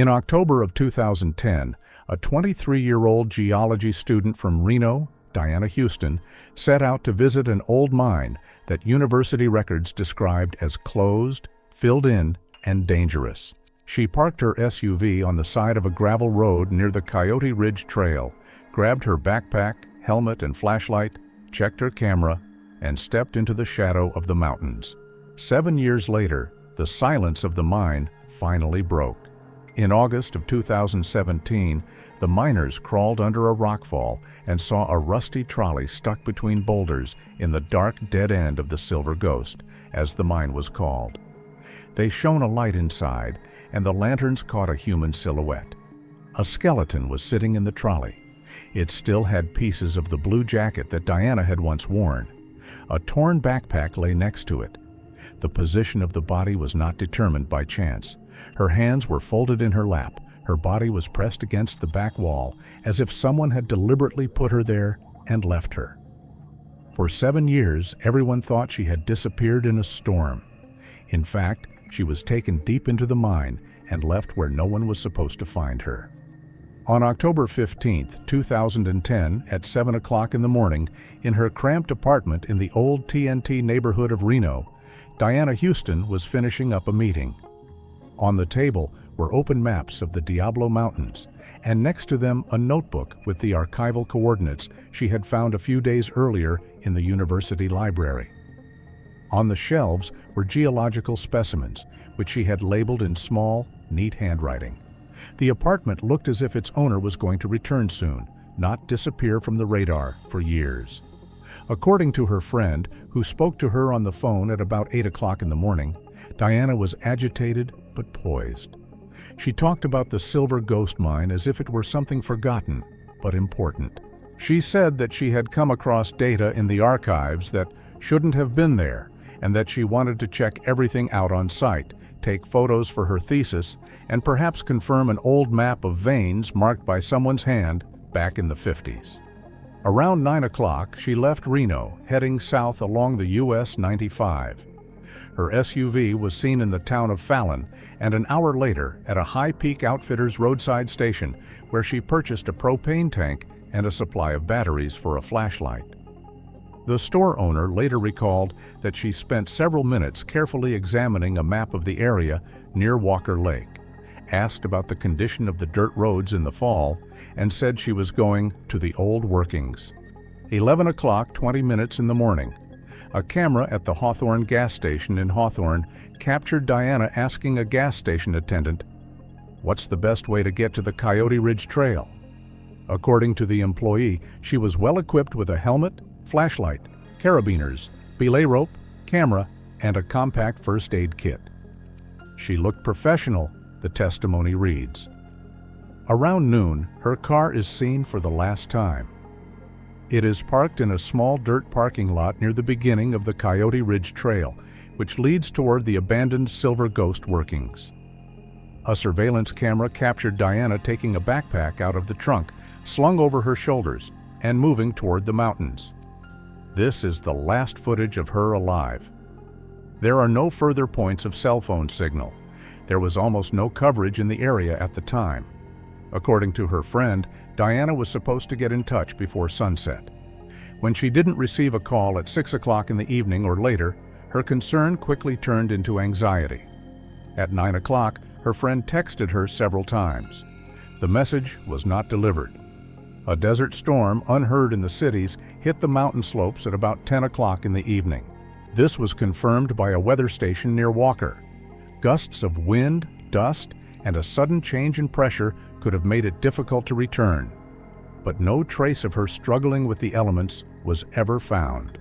In October of 2010, a 23-year-old geology student from Reno, Diana Houston, set out to visit an old mine that university records described as closed, filled in, and dangerous. She parked her SUV on the side of a gravel road near the Coyote Ridge Trail, grabbed her backpack, helmet, and flashlight, checked her camera, and stepped into the shadow of the mountains. 7 years later, the silence of the mine finally broke. In August of 2017, the miners crawled under a rockfall and saw a rusty trolley stuck between boulders in the dark dead end of the Silver Ghost, as the mine was called. They shone a light inside, and the lanterns caught a human silhouette. A skeleton was sitting in the trolley. It still had pieces of the blue jacket that Diana had once worn. A torn backpack lay next to it. The position of the body was not determined by chance. Her hands were folded in her lap. Her body was pressed against the back wall, as if someone had deliberately put her there and left her. For 7 years, everyone thought she had disappeared in a storm. In fact, she was taken deep into the mine and left where no one was supposed to find her. On October 15, 2010, at 7 o'clock in the morning, in her cramped apartment in the old TNT neighborhood of Reno, Diana Houston was finishing up a meeting. On the table were open maps of the Diablo Mountains, and next to them a notebook with the archival coordinates she had found a few days earlier in the university library. On the shelves were geological specimens, which she had labeled in small, neat handwriting. The apartment looked as if its owner was going to return soon, not disappear from the radar for years. According to her friend, who spoke to her on the phone at about 8 o'clock in the morning, Diana was agitated but poised. She talked about the Silver Ghost mine as if it were something forgotten but important. She said that she had come across data in the archives that shouldn't have been there, and that she wanted to check everything out on site, take photos for her thesis, and perhaps confirm an old map of veins marked by someone's hand back in the 50s. Around 9 o'clock, she left Reno, heading south along the US 95. Her SUV was seen in the town of Fallon, and an hour later at a High Peak Outfitters roadside station, where she purchased a propane tank and a supply of batteries for a flashlight. The store owner later recalled that she spent several minutes carefully examining a map of the area near Walker Lake, asked about the condition of the dirt roads in the fall, and said she was going to the old workings. 11 o'clock, 20 minutes in the morning. A camera at the Hawthorne gas station in Hawthorne captured Diana asking a gas station attendant, "What's the best way to get to the Coyote Ridge Trail?" According to the employee, she was well equipped with a helmet, flashlight, carabiners, belay rope, camera, and a compact first aid kit. She looked professional, the testimony reads. Around noon, her car is seen for the last time. It is parked in a small dirt parking lot near the beginning of the Coyote Ridge Trail, which leads toward the abandoned Silver Ghost workings. A surveillance camera captured Diana taking a backpack out of the trunk, slung over her shoulders, and moving toward the mountains. This is the last footage of her alive. There are no further points of cell phone signal. There was almost no coverage in the area at the time. According to her friend, Diana was supposed to get in touch before sunset. When she didn't receive a call at 6 o'clock in the evening or later, her concern quickly turned into anxiety. At 9 o'clock, her friend texted her several times. The message was not delivered. A desert storm, unheard in the cities, hit the mountain slopes at about 10 o'clock in the evening. This was confirmed by a weather station near Walker. Gusts of wind, dust, and a sudden change in pressure could have made it difficult to return. But no trace of her struggling with the elements was ever found.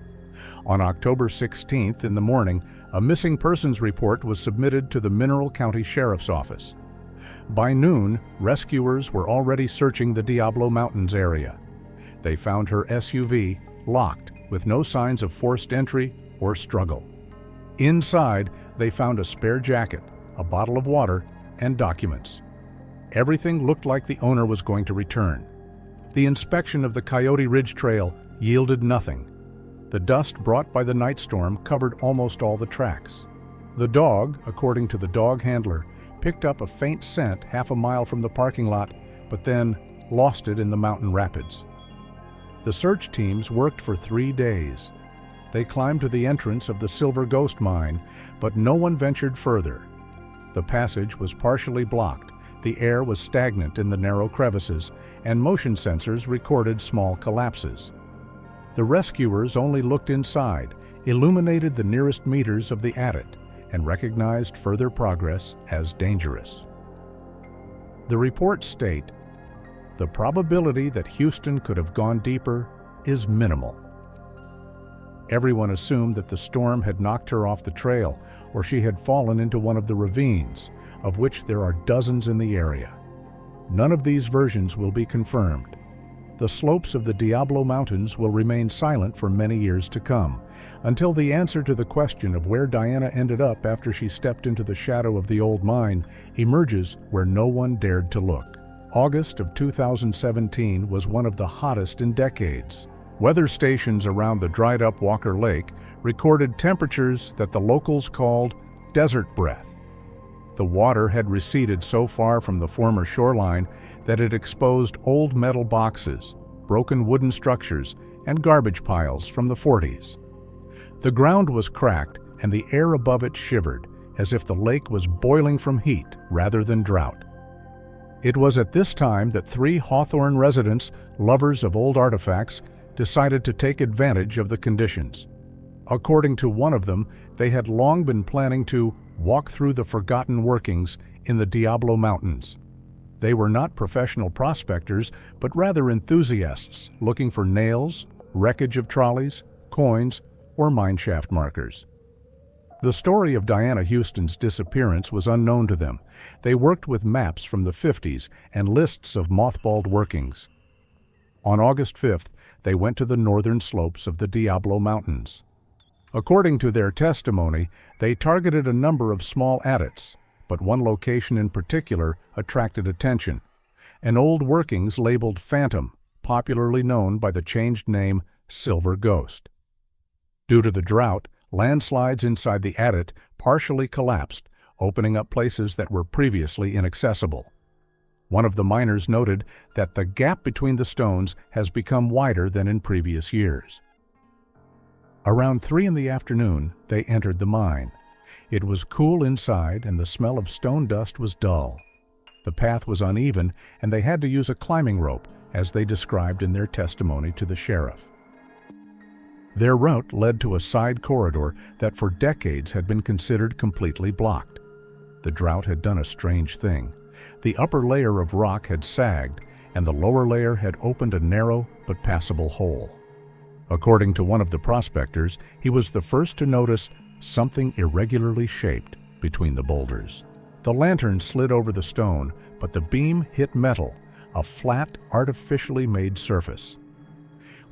On October 16th in the morning, a missing persons report was submitted to the Mineral County Sheriff's Office. By noon, rescuers were already searching the Diablo Mountains area. They found her SUV locked, with no signs of forced entry or struggle. Inside, they found a spare jacket, a bottle of water, and documents. Everything looked like the owner was going to return. The inspection of the Coyote Ridge Trail yielded nothing. The dust brought by the night storm covered almost all the tracks. The dog, according to the dog handler, picked up a faint scent half a mile from the parking lot, but then lost it in the mountain rapids. The search teams worked for 3 days. They climbed to the entrance of the Silver Ghost mine, but no one ventured further. The passage was partially blocked, the air was stagnant in the narrow crevices, and motion sensors recorded small collapses. The rescuers only looked inside, illuminated the nearest meters of the adit, and recognized further progress as dangerous. The reports state, "The probability that Houston could have gone deeper is minimal." Everyone assumed that the storm had knocked her off the trail, or she had fallen into one of the ravines, of which there are dozens in the area. None of these versions will be confirmed. The slopes of the Diablo Mountains will remain silent for many years to come, until the answer to the question of where Diana ended up after she stepped into the shadow of the old mine emerges where no one dared to look. August of 2017 was one of the hottest in decades. Weather stations around the dried-up Walker Lake recorded temperatures that the locals called desert breath. The water had receded so far from the former shoreline that it exposed old metal boxes, broken wooden structures, and garbage piles from the 40s. The ground was cracked and the air above it shivered, as if the lake was boiling from heat rather than drought. It was at this time that 3 Hawthorne residents, lovers of old artifacts, decided to take advantage of the conditions. According to one of them, they had long been planning to walk through the forgotten workings in the Diablo Mountains. They were not professional prospectors, but rather enthusiasts looking for nails, wreckage of trolleys, coins, or mineshaft markers. The story of Diana Houston's disappearance was unknown to them. They worked with maps from the 50s and lists of mothballed workings. On August 5th, they went to the northern slopes of the Diablo Mountains. According to their testimony, they targeted a number of small adits, but one location in particular attracted attention: an old workings labeled Phantom, popularly known by the changed name Silver Ghost. Due to the drought, landslides inside the adit partially collapsed, opening up places that were previously inaccessible. One of the miners noted that the gap between the stones has become wider than in previous years. Around 3 in the afternoon, they entered the mine. It was cool inside and the smell of stone dust was dull. The path was uneven and they had to use a climbing rope, as they described in their testimony to the sheriff. Their route led to a side corridor that for decades had been considered completely blocked. The drought had done a strange thing. The upper layer of rock had sagged, and the lower layer had opened a narrow but passable hole. According to one of the prospectors, he was the first to notice something irregularly shaped between the boulders. The lantern slid over the stone, but the beam hit metal, a flat, artificially made surface.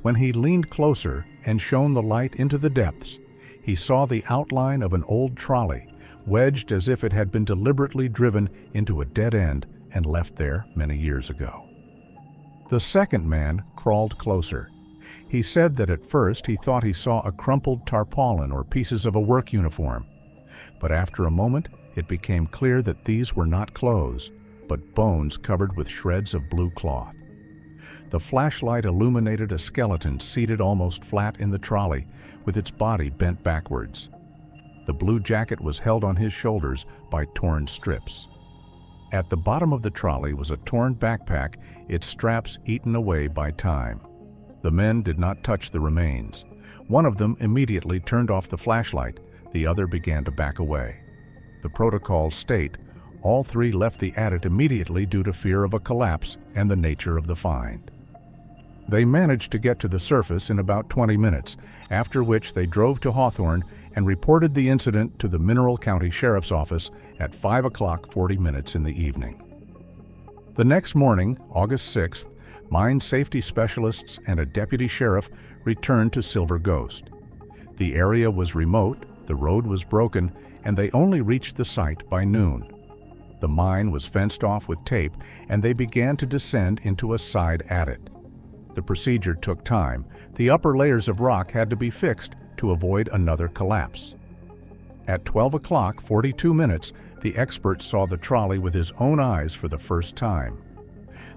When he leaned closer and shone the light into the depths, he saw the outline of an old trolley, wedged as if it had been deliberately driven into a dead end and left there many years ago. The second man crawled closer. He said that at first he thought he saw a crumpled tarpaulin or pieces of a work uniform, but after a moment it became clear that these were not clothes, but bones covered with shreds of blue cloth. The flashlight illuminated a skeleton seated almost flat in the trolley, with its body bent backwards. The blue jacket was held on his shoulders by torn strips. At the bottom of the trolley was a torn backpack, its straps eaten away by time. The men did not touch the remains. One of them immediately turned off the flashlight, the other began to back away. The protocols state all 3 left the adit immediately due to fear of a collapse and the nature of the find. They managed to get to the surface in about 20 minutes, after which they drove to Hawthorne and reported the incident to the Mineral County Sheriff's Office at 5:40 in the evening. The next morning, August 6th, mine safety specialists and a deputy sheriff returned to Silver Ghost. The area was remote, the road was broken, and they only reached the site by noon. The mine was fenced off with tape, and they began to descend into a side adit. The procedure took time. The upper layers of rock had to be fixed to avoid another collapse. At 12 o'clock 42 minutes, the expert saw the trolley with his own eyes for the first time.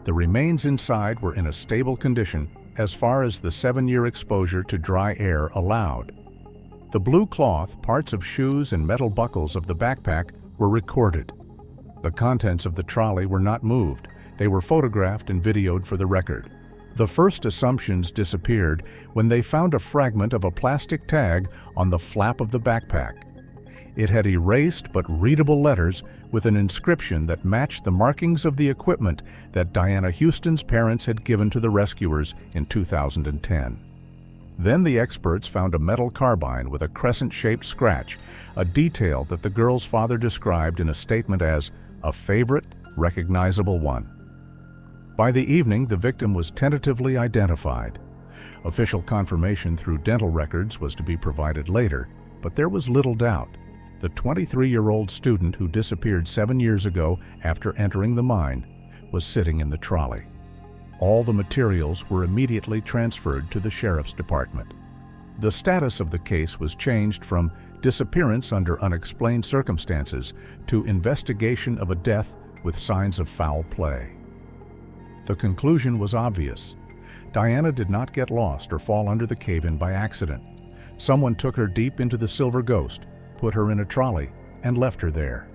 The remains inside were in a stable condition as far as the 7-year exposure to dry air allowed. The blue cloth, parts of shoes, and metal buckles of the backpack were recorded. The contents of the trolley were not moved. They were photographed and videoed for the record. The first assumptions disappeared when they found a fragment of a plastic tag on the flap of the backpack. It had erased but readable letters with an inscription that matched the markings of the equipment that Diana Houston's parents had given to the rescuers in 2010. Then the experts found a metal carbine with a crescent-shaped scratch, a detail that the girl's father described in a statement as a favorite, recognizable one. By the evening, the victim was tentatively identified. Official confirmation through dental records was to be provided later, but there was little doubt. The 23-year-old student who disappeared 7 years ago after entering the mine was sitting in the trolley. All the materials were immediately transferred to the sheriff's department. The status of the case was changed from disappearance under unexplained circumstances to investigation of a death with signs of foul play. The conclusion was obvious. Diana did not get lost or fall under the cave-in by accident. Someone took her deep into the Silver Ghost, put her in a trolley, and left her there.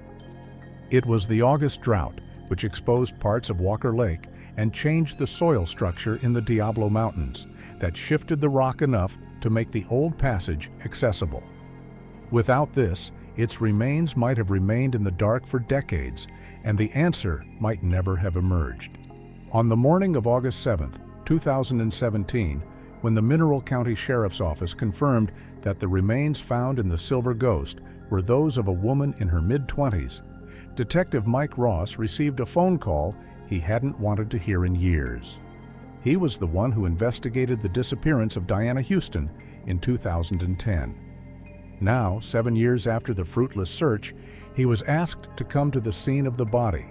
It was the August drought, which exposed parts of Walker Lake and changed the soil structure in the Diablo Mountains, that shifted the rock enough to make the old passage accessible. Without this, its remains might have remained in the dark for decades, and the answer might never have emerged. On the morning of August 7, 2017, when the Mineral County Sheriff's Office confirmed that the remains found in the Silver Ghost were those of a woman in her mid-20s, Detective Mike Ross received a phone call he hadn't wanted to hear in years. He was the one who investigated the disappearance of Diana Houston in 2010. Now, 7 years after the fruitless search, he was asked to come to the scene of the body.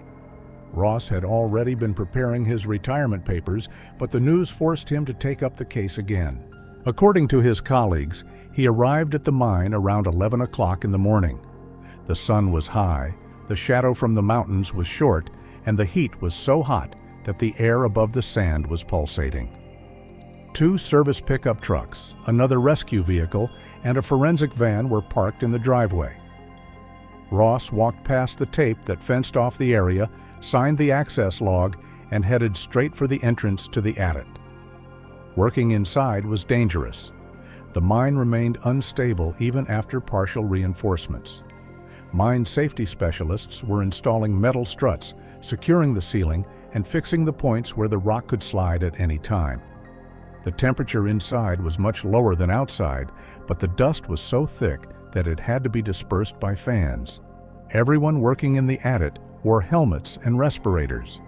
Ross had already been preparing his retirement papers, but the news forced him to take up the case again. According to his colleagues, he arrived at the mine around 11 o'clock in the morning. The sun was high, the shadow from the mountains was short, and the heat was so hot that the air above the sand was pulsating. 2 service pickup trucks, another rescue vehicle, and a forensic van were parked in the driveway. Ross walked past the tape that fenced off the area, signed the access log, and headed straight for the entrance to the adit. Working inside was dangerous. The mine remained unstable even after partial reinforcements. Mine safety specialists were installing metal struts, securing the ceiling, and fixing the points where the rock could slide at any time. The temperature inside was much lower than outside, but the dust was so thick that it had to be dispersed by fans. Everyone working in the adit wore helmets and respirators.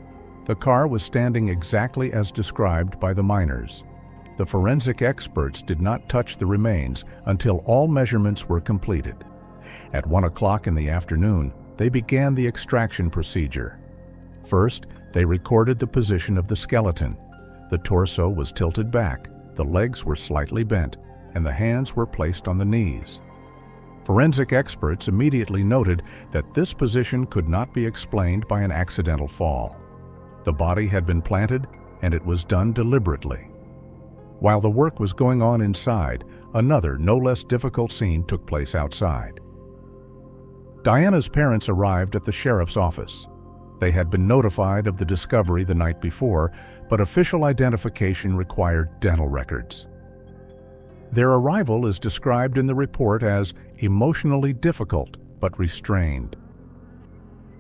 The car was standing exactly as described by the miners. The forensic experts did not touch the remains until all measurements were completed. At 1 o'clock in the afternoon, they began the extraction procedure. First, they recorded the position of the skeleton. The torso was tilted back, the legs were slightly bent, and the hands were placed on the knees. Forensic experts immediately noted that this position could not be explained by an accidental fall. The body had been planted, and it was done deliberately. While the work was going on inside, another, no less difficult scene took place outside. Diana's parents arrived at the sheriff's office. They had been notified of the discovery the night before, but official identification required dental records. Their arrival is described in the report as emotionally difficult but restrained.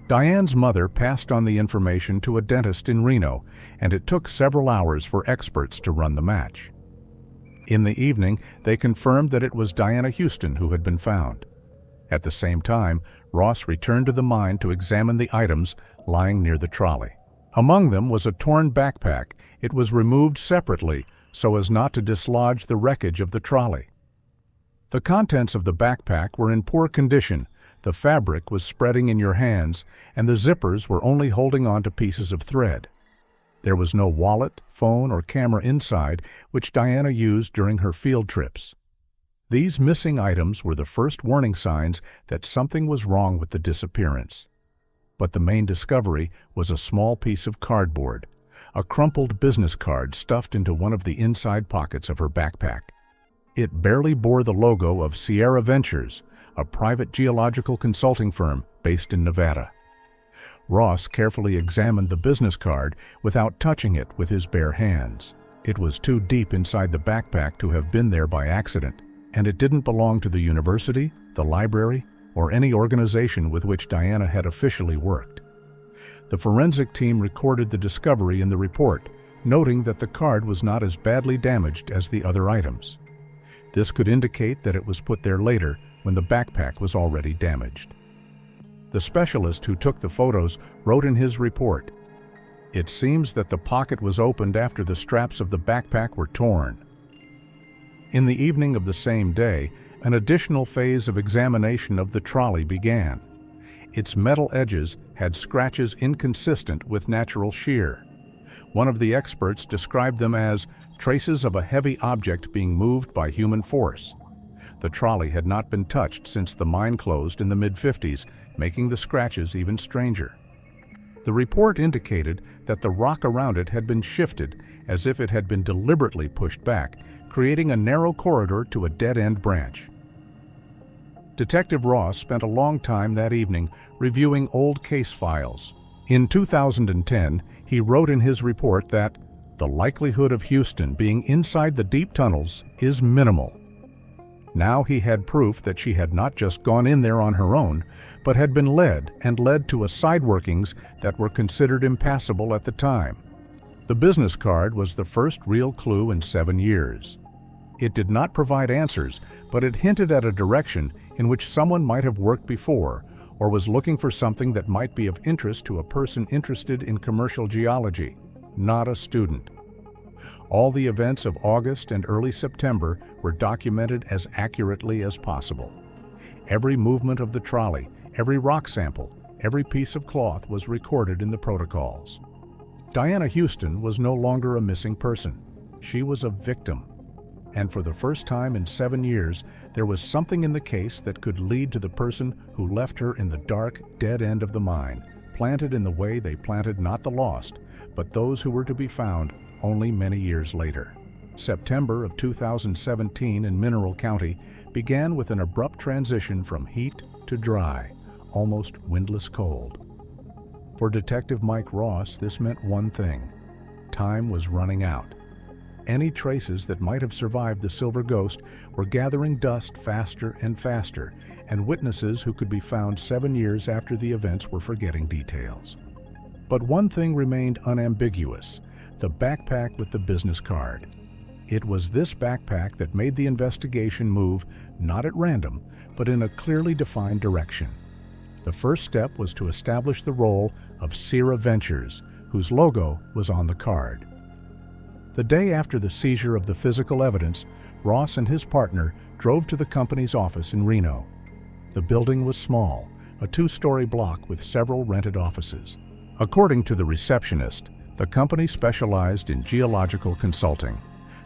Diane's mother passed on the information to a dentist in Reno, and it took several hours for experts to run the match. In the evening, they confirmed that it was Diana Houston who had been found. At the same time, Ross returned to the mine to examine the items lying near the trolley. Among them was a torn backpack. It was removed separately so as not to dislodge the wreckage of the trolley. The contents of the backpack were in poor condition. The fabric was spreading in your hands, and the zippers were only holding on to pieces of thread. There was no wallet, phone, or camera inside, which Diana used during her field trips. These missing items were the first warning signs that something was wrong with the disappearance. But the main discovery was a small piece of cardboard, a crumpled business card stuffed into one of the inside pockets of her backpack. It barely bore the logo of Sierra Ventures, a private geological consulting firm based in Nevada. Ross carefully examined the business card without touching it with his bare hands. It was too deep inside the backpack to have been there by accident, and it didn't belong to the university, the library, or any organization with which Diana had officially worked. The forensic team recorded the discovery in the report, noting that the card was not as badly damaged as the other items. This could indicate that it was put there later when the backpack was already damaged. The specialist who took the photos wrote in his report, "It seems that the pocket was opened after the straps of the backpack were torn." In the evening of the same day, an additional phase of examination of the trolley began. Its metal edges had scratches inconsistent with natural shear. One of the experts described them as traces of a heavy object being moved by human force. The trolley had not been touched since the mine closed in the mid-50s, making the scratches even stranger. The report indicated that the rock around it had been shifted as if it had been deliberately pushed back, creating a narrow corridor to a dead-end branch. Detective Ross spent a long time that evening reviewing old case files. In 2010, he wrote in his report that the likelihood of Houston being inside the deep tunnels is minimal. Now he had proof that she had not just gone in there on her own, but had been led to a side workings that were considered impassable at the time. The business card was the first real clue in 7 years. It did not provide answers, but it hinted at a direction in which someone might have worked before, or was looking for something that might be of interest to a person interested in commercial geology, not a student. All the events of August and early September were documented as accurately as possible. Every movement of the trolley, every rock sample, every piece of cloth was recorded in the protocols. Diana Houston was no longer a missing person. She was a victim. And for the first time in 7 years, there was something in the case that could lead to the person who left her in the dark, dead end of the mine, planted in the way they planted not the lost, but those who were to be found only many years later. September of 2017 in Mineral County began with an abrupt transition from heat to dry, almost windless cold. For Detective Mike Ross, this meant one thing: time was running out. Any traces that might have survived the Silver Ghost were gathering dust faster and faster, and witnesses who could be found 7 years after the events were forgetting details. But one thing remained unambiguous: the backpack with the business card. It was this backpack that made the investigation move not at random, but in a clearly defined direction. The first step was to establish the role of Sierra Ventures, whose logo was on the card. The day after the seizure of the physical evidence, Ross and his partner drove to the company's office in Reno. The building was small, a 2-story block with several rented offices. According to the receptionist, the company specialized in geological consulting,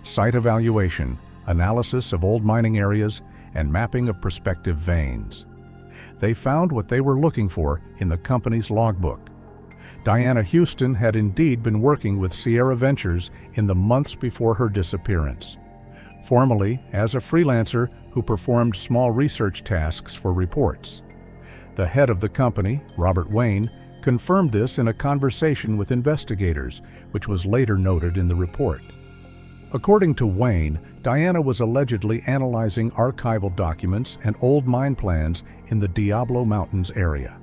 site evaluation, analysis of old mining areas, and mapping of prospective veins. They found what they were looking for in the company's logbook. Diana Houston had indeed been working with Sierra Ventures in the months before her disappearance, formerly as a freelancer who performed small research tasks for reports. The head of the company, Robert Wayne, confirmed this in a conversation with investigators, which was later noted in the report. According to Wayne, Diana was allegedly analyzing archival documents and old mine plans in the Diablo Mountains area.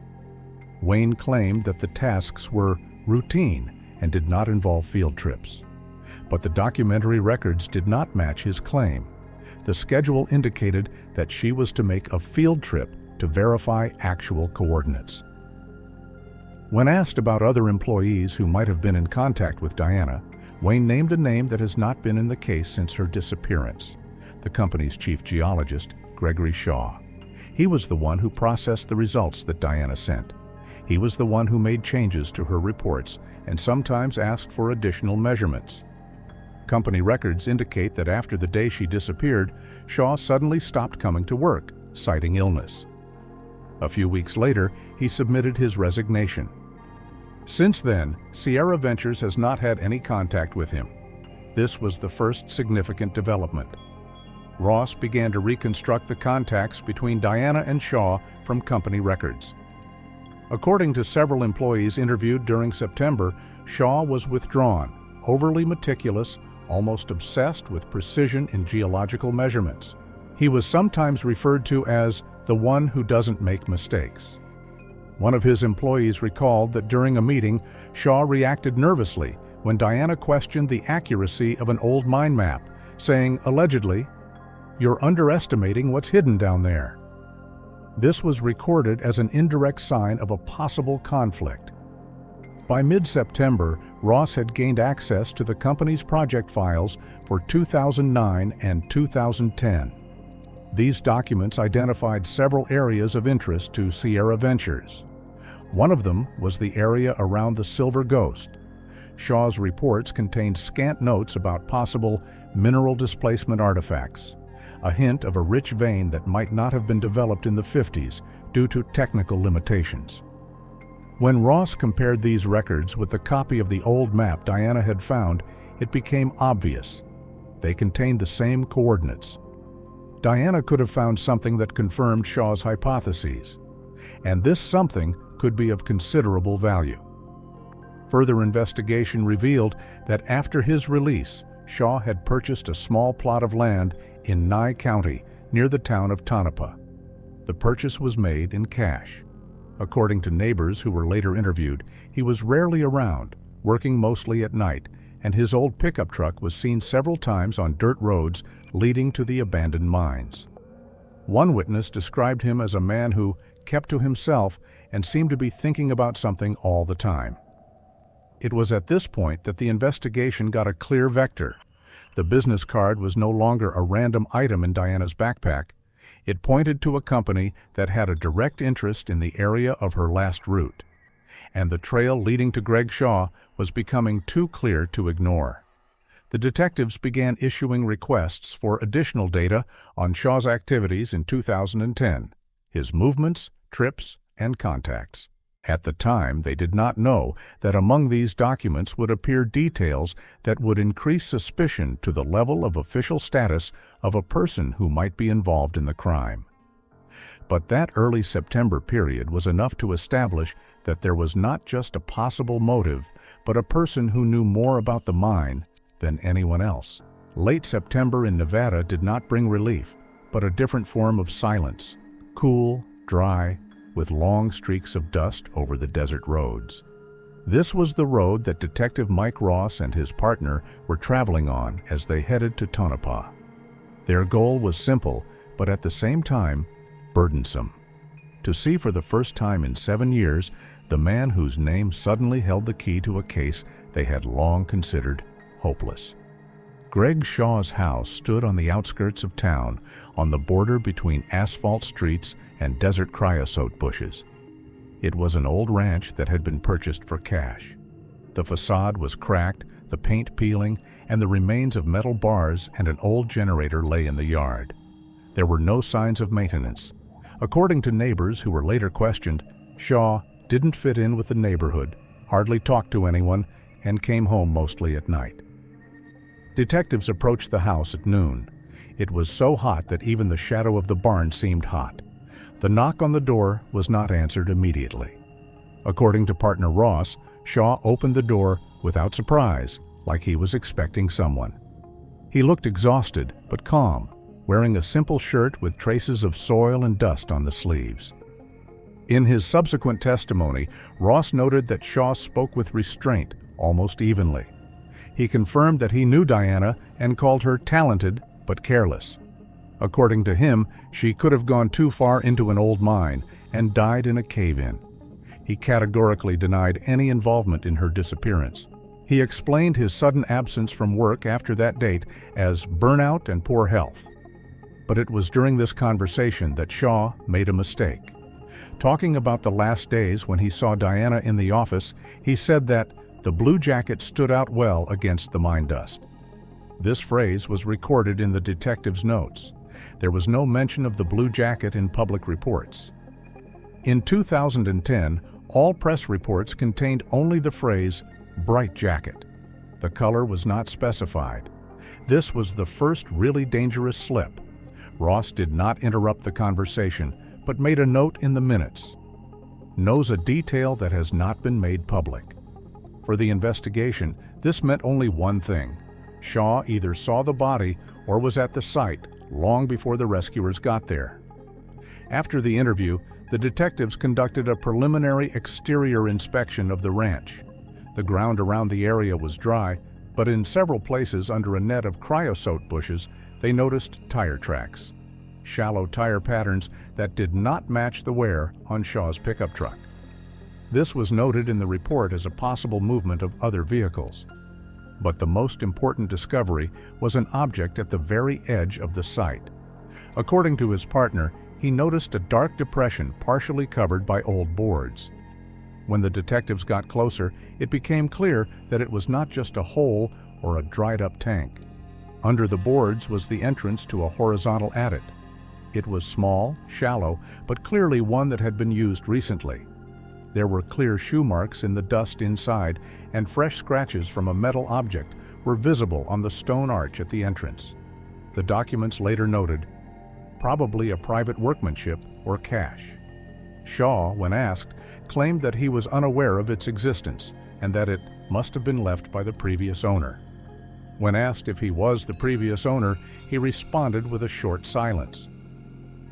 Wayne claimed that the tasks were routine and did not involve field trips. But the documentary records did not match his claim. The schedule indicated that she was to make a field trip to verify actual coordinates. When asked about other employees who might have been in contact with Diana, Wayne named a name that has not been in the case since her disappearance: the company's chief geologist, Gregory Shaw. He was the one who processed the results that Diana sent. He was the one who made changes to her reports and sometimes asked for additional measurements. Company records indicate that after the day she disappeared, Shaw suddenly stopped coming to work, citing illness. A few weeks later, he submitted his resignation. Since then, Sierra Ventures has not had any contact with him. This was the first significant development. Ross began to reconstruct the contacts between Diana and Shaw from company records. According to several employees interviewed during September, Shaw was withdrawn, overly meticulous, almost obsessed with precision in geological measurements. He was sometimes referred to as the one who doesn't make mistakes. One of his employees recalled that during a meeting, Shaw reacted nervously when Diana questioned the accuracy of an old mine map, saying, allegedly, "You're underestimating what's hidden down there." This was recorded as an indirect sign of a possible conflict. By mid-September, Ross had gained access to the company's project files for 2009 and 2010. These documents identified several areas of interest to Sierra Ventures. One of them was the area around the Silver Ghost. Shaw's reports contained scant notes about possible mineral displacement artifacts, a hint of a rich vein that might not have been developed in the 50s due to technical limitations. When Ross compared these records with the copy of the old map Diana had found, it became obvious. They contained the same coordinates. Diana could have found something that confirmed Shaw's hypotheses, and this something could be of considerable value. Further investigation revealed that after his release, Shaw had purchased a small plot of land in Nye County near the town of Tonopah. The purchase was made in cash. According to neighbors who were later interviewed, he was rarely around, working mostly at night, and his old pickup truck was seen several times on dirt roads leading to the abandoned mines. One witness described him as a man who kept to himself and seemed to be thinking about something all the time. It was at this point that the investigation got a clear vector. The business card was no longer a random item in Diana's backpack. It pointed to a company that had a direct interest in the area of her last route, and the trail leading to Greg Shaw was becoming too clear to ignore. The detectives began issuing requests for additional data on Shaw's activities in 2010, his movements, trips, and contacts. At the time, they did not know that among these documents would appear details that would increase suspicion to the level of official status of a person who might be involved in the crime. But that early September period was enough to establish that there was not just a possible motive, but a person who knew more about the mine than anyone else. Late September in Nevada did not bring relief, but a different form of silence, cool, dry, with long streaks of dust over the desert roads. This was the road that Detective Mike Ross and his partner were traveling on as they headed to Tonopah. Their goal was simple, but at the same time, burdensome. To see for the first time in 7 years the man whose name suddenly held the key to a case they had long considered hopeless. Greg Shaw's house stood on the outskirts of town, on the border between asphalt streets and desert creosote bushes. It was an old ranch that had been purchased for cash. The facade was cracked, the paint peeling, and the remains of metal bars and an old generator lay in the yard. There were no signs of maintenance. According to neighbors who were later questioned, Shaw didn't fit in with the neighborhood, hardly talked to anyone, and came home mostly at night. Detectives approached the house at noon. It was so hot that even the shadow of the barn seemed hot. The knock on the door was not answered immediately. According to partner Ross, Shaw opened the door without surprise, like he was expecting someone. He looked exhausted but calm, wearing a simple shirt with traces of soil and dust on the sleeves. In his subsequent testimony, Ross noted that Shaw spoke with restraint, almost evenly. He confirmed that he knew Diana and called her talented but careless. According to him, she could have gone too far into an old mine and died in a cave-in. He categorically denied any involvement in her disappearance. He explained his sudden absence from work after that date as burnout and poor health. But it was during this conversation that Shaw made a mistake. Talking about the last days when he saw Diana in the office, he said that the blue jacket stood out well against the mine dust. This phrase was recorded in the detective's notes. There was no mention of the blue jacket in public reports. In 2010, all press reports contained only the phrase, bright jacket. The color was not specified. This was the first really dangerous slip. Ross did not interrupt the conversation, but made a note in the minutes. Knows a detail that has not been made public. For the investigation, this meant only one thing. Shaw either saw the body or was at the site long before the rescuers got there. After the interview, the detectives conducted a preliminary exterior inspection of the ranch. The ground around the area was dry, but in several places under a net of creosote bushes, they noticed tire tracks. Shallow tire patterns that did not match the wear on Shaw's pickup truck. This was noted in the report as a possible movement of other vehicles. But the most important discovery was an object at the very edge of the site. According to his partner, he noticed a dark depression partially covered by old boards. When the detectives got closer, it became clear that it was not just a hole or a dried-up tank. Under the boards was the entrance to a horizontal adit. It was small, shallow, but clearly one that had been used recently. There were clear shoe marks in the dust inside, and fresh scratches from a metal object were visible on the stone arch at the entrance. The documents later noted, probably a private workmanship or cache. Shaw, when asked, claimed that he was unaware of its existence and that it must have been left by the previous owner. When asked if he was the previous owner, he responded with a short silence.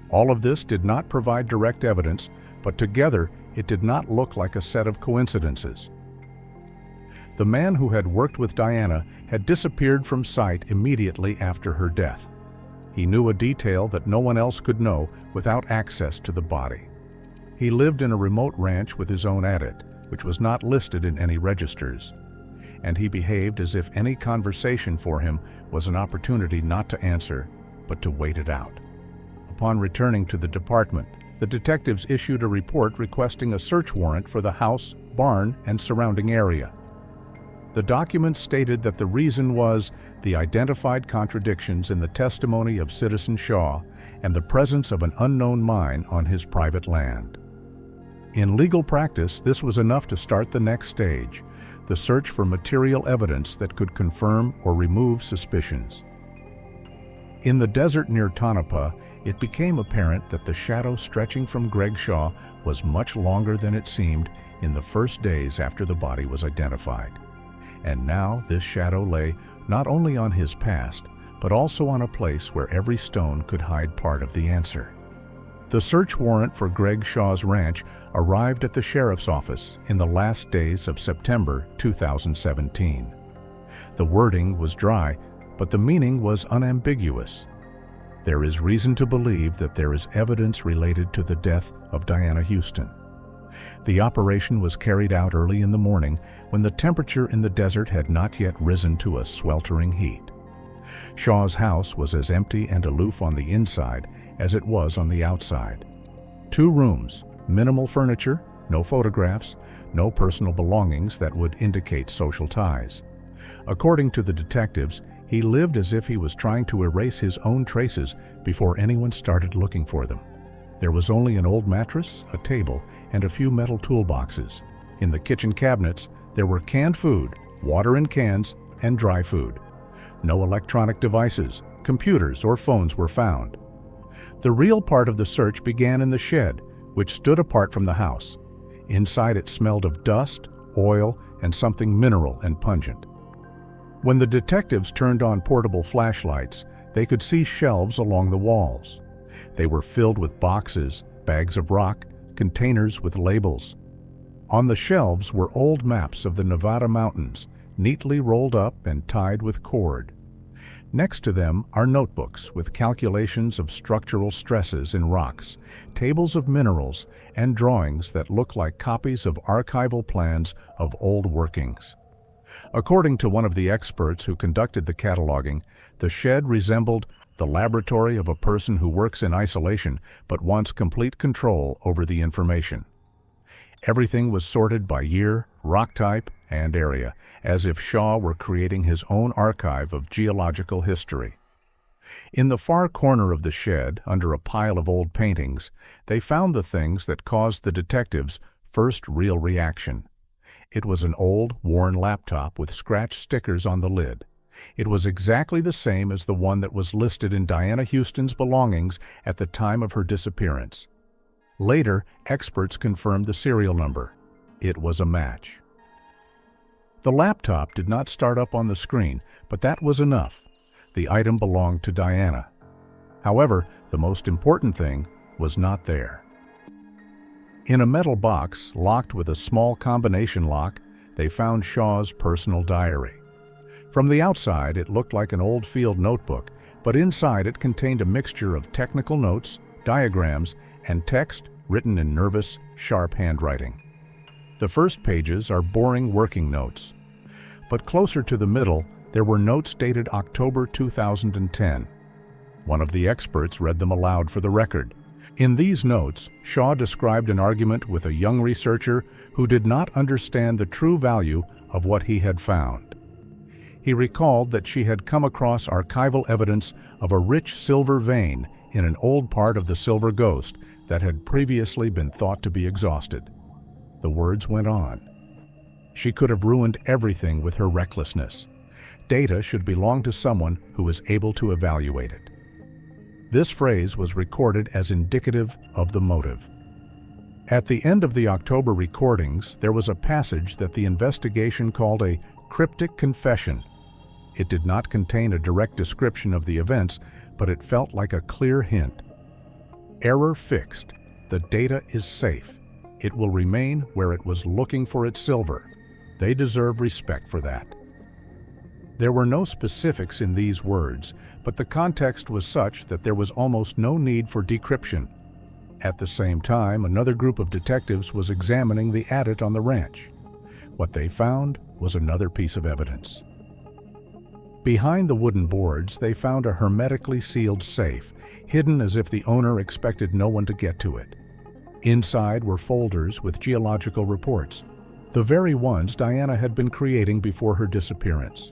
All of this did not provide direct evidence, but together it did not look like a set of coincidences. The man who had worked with Diana had disappeared from sight immediately after her death. He knew a detail that no one else could know without access to the body. He lived in a remote ranch with his own adit, which was not listed in any registers. And he behaved as if any conversation for him was an opportunity not to answer, but to wait it out. Upon returning to the department, the detectives issued a report requesting a search warrant for the house, barn, and surrounding area. The document stated that the reason was the identified contradictions in the testimony of Citizen Shaw and the presence of an unknown mine on his private land. In legal practice, this was enough to start the next stage, the search for material evidence that could confirm or remove suspicions. In the desert near Tonopah, it became apparent that the shadow stretching from Greg Shaw was much longer than it seemed in the first days after the body was identified. And now this shadow lay not only on his past, but also on a place where every stone could hide part of the answer. The search warrant for Greg Shaw's ranch arrived at the sheriff's office in the last days of September 2017. The wording was dry, but the meaning was unambiguous. There is reason to believe that there is evidence related to the death of Diana Houston. The operation was carried out early in the morning when the temperature in the desert had not yet risen to a sweltering heat. Shaw's house was as empty and aloof on the inside as it was on the outside. 2 rooms, minimal furniture, no photographs, no personal belongings that would indicate social ties. According to the detectives, he lived as if he was trying to erase his own traces before anyone started looking for them. There was only an old mattress, a table, and a few metal toolboxes. In the kitchen cabinets, there were canned food, water in cans, and dry food. No electronic devices, computers, or phones were found. The real part of the search began in the shed, which stood apart from the house. Inside it smelled of dust, oil, and something mineral and pungent. When the detectives turned on portable flashlights, they could see shelves along the walls. They were filled with boxes, bags of rock, containers with labels. On the shelves were old maps of the Nevada mountains, neatly rolled up and tied with cord. Next to them are notebooks with calculations of structural stresses in rocks, tables of minerals, and drawings that look like copies of archival plans of old workings. According to one of the experts who conducted the cataloging, the shed resembled the laboratory of a person who works in isolation but wants complete control over the information. Everything was sorted by year, rock type, and area, as if Shaw were creating his own archive of geological history. In the far corner of the shed, under a pile of old paintings, they found the things that caused the detectives' first real reaction. It was an old, worn laptop with scratched stickers on the lid. It was exactly the same as the one that was listed in Diana Houston's belongings at the time of her disappearance. Later, experts confirmed the serial number. It was a match. The laptop did not start up on the screen, but that was enough. The item belonged to Diana. However, the most important thing was not there. In a metal box, locked with a small combination lock, they found Shaw's personal diary. From the outside, it looked like an old field notebook, but inside it contained a mixture of technical notes, diagrams, and text written in nervous, sharp handwriting. The first pages are boring working notes. But closer to the middle, there were notes dated October 2010. One of the experts read them aloud for the record. In these notes, Shaw described an argument with a young researcher who did not understand the true value of what he had found. He recalled that she had come across archival evidence of a rich silver vein in an old part of the Silver Ghost that had previously been thought to be exhausted. The words went on. She could have ruined everything with her recklessness. Data should belong to someone who was able to evaluate it. This phrase was recorded as indicative of the motive. At the end of the October recordings, there was a passage that the investigation called a cryptic confession. It did not contain a direct description of the events, but it felt like a clear hint. Error fixed. The data is safe. It will remain where it was looking for its silver. They deserve respect for that. There were no specifics in these words, but the context was such that there was almost no need for decryption. At the same time, another group of detectives was examining the adit on the ranch. What they found was another piece of evidence. Behind the wooden boards, they found a hermetically sealed safe, hidden as if the owner expected no one to get to it. Inside were folders with geological reports, the very ones Diana had been creating before her disappearance.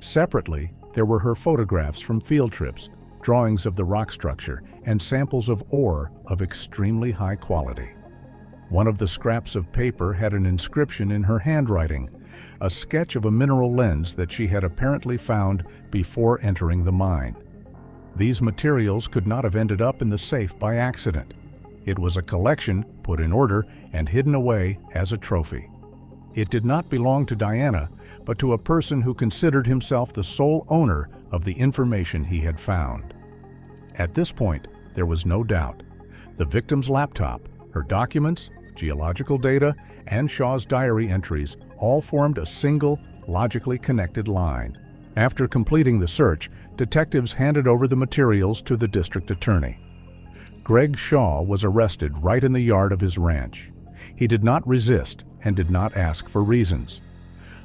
Separately, there were her photographs from field trips, drawings of the rock structure, and samples of ore of extremely high quality. One of the scraps of paper had an inscription in her handwriting, a sketch of a mineral lens that she had apparently found before entering the mine. These materials could not have ended up in the safe by accident. It was a collection put in order and hidden away as a trophy. It did not belong to Diana, but to a person who considered himself the sole owner of the information he had found. At this point, there was no doubt. The victim's laptop, her documents, geological data, and Shaw's diary entries all formed a single, logically connected line. After completing the search, detectives handed over the materials to the district attorney. Greg Shaw was arrested right in the yard of his ranch. He did not resist and did not ask for reasons.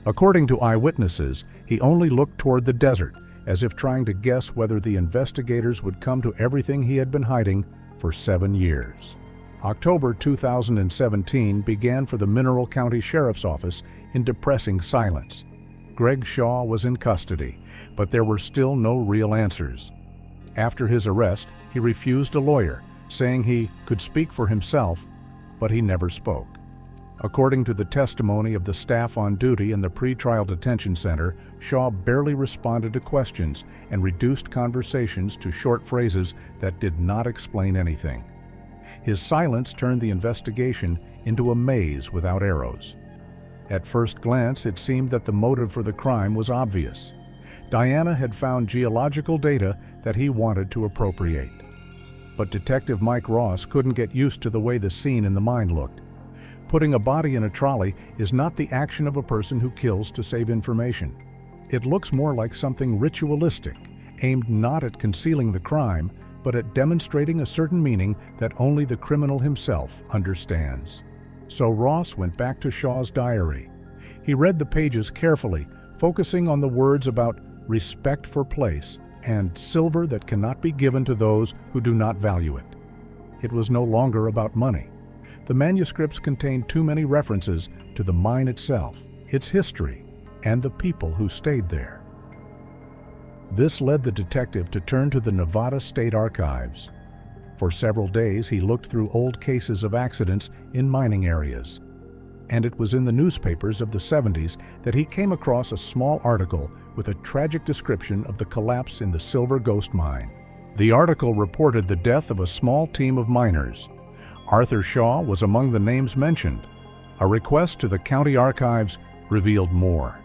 According to eyewitnesses, he only looked toward the desert, as if trying to guess whether the investigators would come to everything he had been hiding for 7 years. October 2017 began for the Mineral County Sheriff's Office in depressing silence. Greg Shaw was in custody, but there were still no real answers. After his arrest, he refused a lawyer, saying he could speak for himself, but he never spoke. According to the testimony of the staff on duty in the pretrial detention center, Shaw barely responded to questions and reduced conversations to short phrases that did not explain anything. His silence turned the investigation into a maze without arrows. At first glance, it seemed that the motive for the crime was obvious. Diana had found geological data that he wanted to appropriate. But Detective Mike Ross couldn't get used to the way the scene in the mine looked. Putting a body in a trolley is not the action of a person who kills to save information. It looks more like something ritualistic, aimed not at concealing the crime, but at demonstrating a certain meaning that only the criminal himself understands. So Ross went back to Shaw's diary. He read the pages carefully, focusing on the words about respect for place and silver that cannot be given to those who do not value it. It was no longer about money. The manuscripts contained too many references to the mine itself, its history, and the people who stayed there. This led the detective to turn to the Nevada State Archives. For several days, he looked through old cases of accidents in mining areas. And it was in the newspapers of the 70s that he came across a small article with a tragic description of the collapse in the Silver Ghost mine. The article reported the death of a small team of miners. Arthur Shaw was among the names mentioned. A request to the county archives revealed more.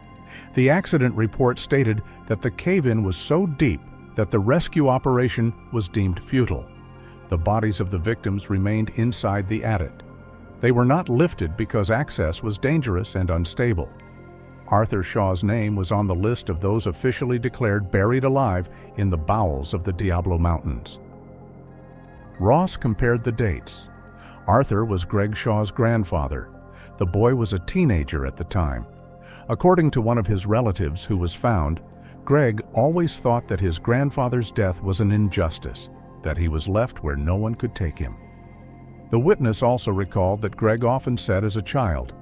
The accident report stated that the cave-in was so deep that the rescue operation was deemed futile. The bodies of the victims remained inside the adit. They were not lifted because access was dangerous and unstable. Arthur Shaw's name was on the list of those officially declared buried alive in the bowels of the Diablo Mountains. Ross compared the dates. Arthur was Greg Shaw's grandfather. The boy was a teenager at the time. According to one of his relatives who was found, Greg always thought that his grandfather's death was an injustice, that he was left where no one could take him. The witness also recalled that Greg often said as a child,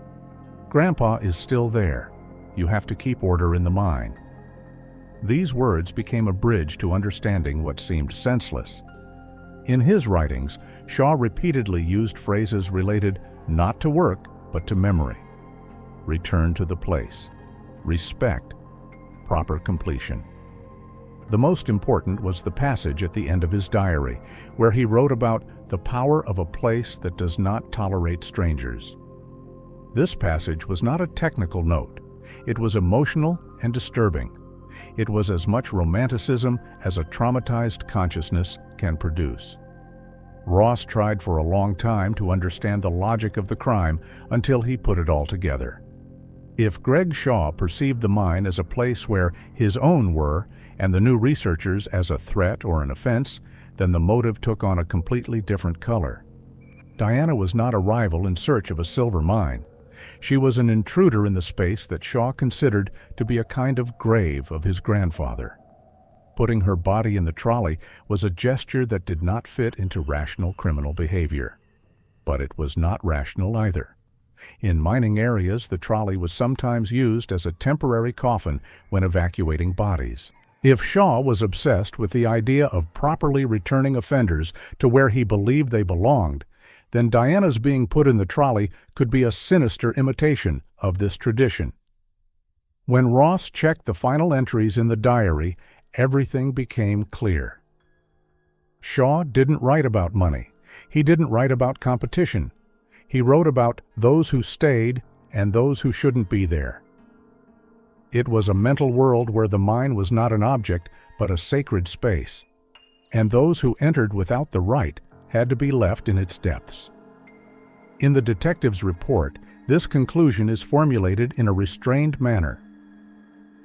"Grandpa is still there. You have to keep order in the mine." These words became a bridge to understanding what seemed senseless. In his writings, Shaw repeatedly used phrases related not to work, but to memory. Return to the place. Respect. Proper completion. The most important was the passage at the end of his diary, where he wrote about the power of a place that does not tolerate strangers. This passage was not a technical note. It was emotional and disturbing. It was as much romanticism as a traumatized consciousness can produce. Ross tried for a long time to understand the logic of the crime until he put it all together. If Greg Shaw perceived the mine as a place where his own were, and the new researchers as a threat or an offense, then the motive took on a completely different color. Diana was not a rival in search of a silver mine. She was an intruder in the space that Shaw considered to be a kind of grave of his grandfather. Putting her body in the trolley was a gesture that did not fit into rational criminal behavior. But it was not rational either. In mining areas, the trolley was sometimes used as a temporary coffin when evacuating bodies. If Shaw was obsessed with the idea of properly returning offenders to where he believed they belonged, then Diana's being put in the trolley could be a sinister imitation of this tradition. When Ross checked the final entries in the diary, everything became clear. Shaw didn't write about money. He didn't write about competition. He wrote about those who stayed and those who shouldn't be there. It was a mental world where the mine was not an object, but a sacred space. And those who entered without the right had to be left in its depths. In the detective's report, this conclusion is formulated in a restrained manner.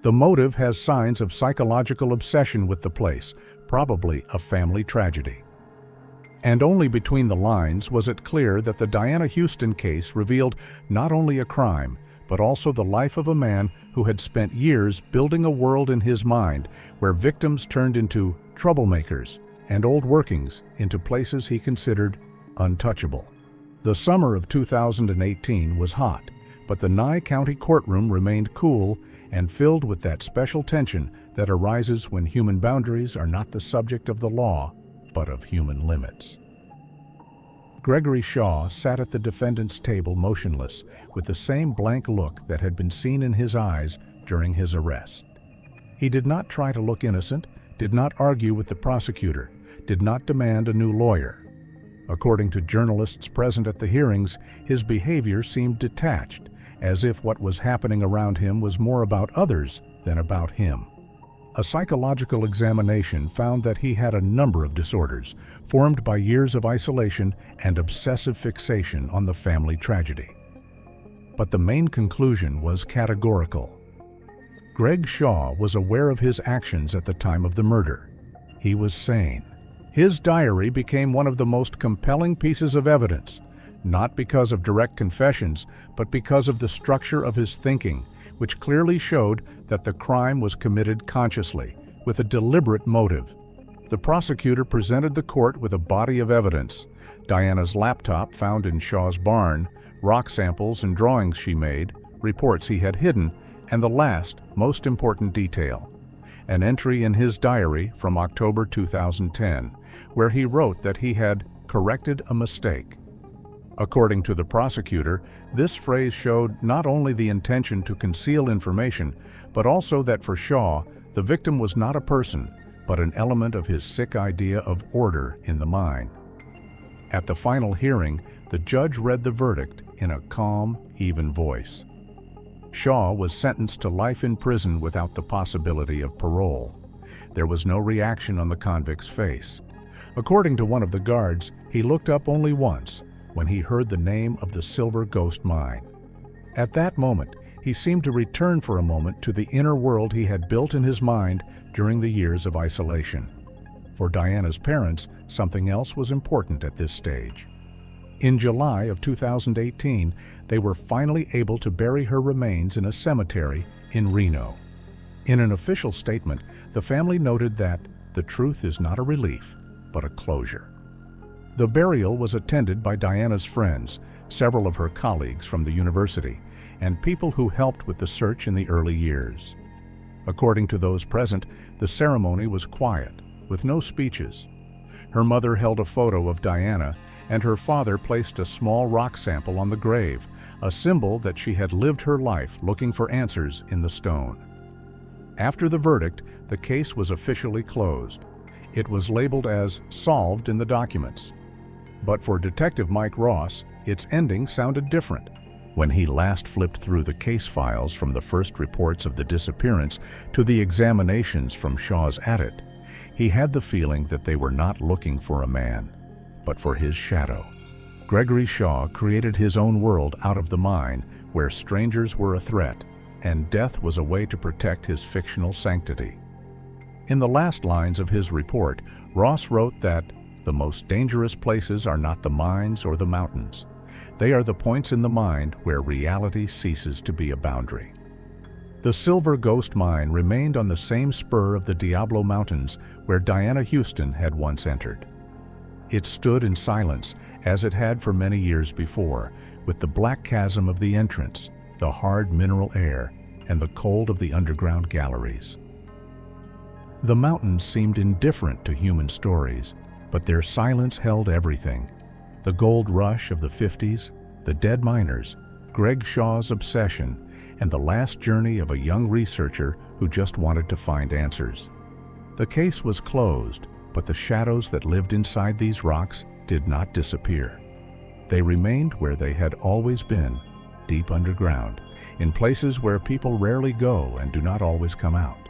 The motive has signs of psychological obsession with the place, probably a family tragedy. And only between the lines was it clear that the Diana Houston case revealed not only a crime, but also the life of a man who had spent years building a world in his mind where victims turned into troublemakers and old workings into places he considered untouchable. The summer of 2018 was hot, but the Nye County courtroom remained cool and filled with that special tension that arises when human boundaries are not the subject of the law, but of human limits. Gregory Shaw sat at the defendant's table motionless, with the same blank look that had been seen in his eyes during his arrest. He did not try to look innocent, did not argue with the prosecutor, did not demand a new lawyer. According to journalists present at the hearings, his behavior seemed detached, as if what was happening around him was more about others than about him. A psychological examination found that he had a number of disorders formed by years of isolation and obsessive fixation on the family tragedy. But the main conclusion was categorical. Greg Shaw was aware of his actions at the time of the murder. He was sane. His diary became one of the most compelling pieces of evidence, not because of direct confessions, but because of the structure of his thinking, which clearly showed that the crime was committed consciously, with a deliberate motive. The prosecutor presented the court with a body of evidence: Diana's laptop found in Shaw's barn, rock samples and drawings she made, reports he had hidden, and the last, most important detail, an entry in his diary from October 2010, where he wrote that he had corrected a mistake. According to the prosecutor, this phrase showed not only the intention to conceal information, but also that for Shaw, the victim was not a person, but an element of his sick idea of order in the mind. At the final hearing, the judge read the verdict in a calm, even voice. Shaw was sentenced to life in prison without the possibility of parole. There was no reaction on the convict's face. According to one of the guards, he looked up only once, when he heard the name of the Silver Ghost Mine. At that moment, he seemed to return for a moment to the inner world he had built in his mind during the years of isolation. For Diana's parents, something else was important at this stage. In July of 2018, they were finally able to bury her remains in a cemetery in Reno. In an official statement, the family noted that the truth is not a relief, but a closure. The burial was attended by Diana's friends, several of her colleagues from the university, and people who helped with the search in the early years. According to those present, the ceremony was quiet, with no speeches. Her mother held a photo of Diana, and her father placed a small rock sample on the grave, a symbol that she had lived her life looking for answers in the stone. After the verdict, the case was officially closed. It was labeled as solved in the documents. But for Detective Mike Ross, its ending sounded different. When he last flipped through the case files from the first reports of the disappearance to the examinations from Shaw's attic, he had the feeling that they were not looking for a man, but for his shadow. Gregory Shaw created his own world out of the mine, where strangers were a threat, and death was a way to protect his fictional sanctity. In the last lines of his report, Ross wrote that the most dangerous places are not the mines or the mountains. They are the points in the mind where reality ceases to be a boundary. The Silver Ghost Mine remained on the same spur of the Diablo Mountains where Diana Houston had once entered. It stood in silence, as it had for many years before, with the black chasm of the entrance, the hard mineral air, and the cold of the underground galleries. The mountains seemed indifferent to human stories, but their silence held everything. The gold rush of the 50s, the dead miners, Greg Shaw's obsession, and the last journey of a young researcher who just wanted to find answers. The case was closed, but the shadows that lived inside these rocks did not disappear. They remained where they had always been, deep underground, in places where people rarely go and do not always come out.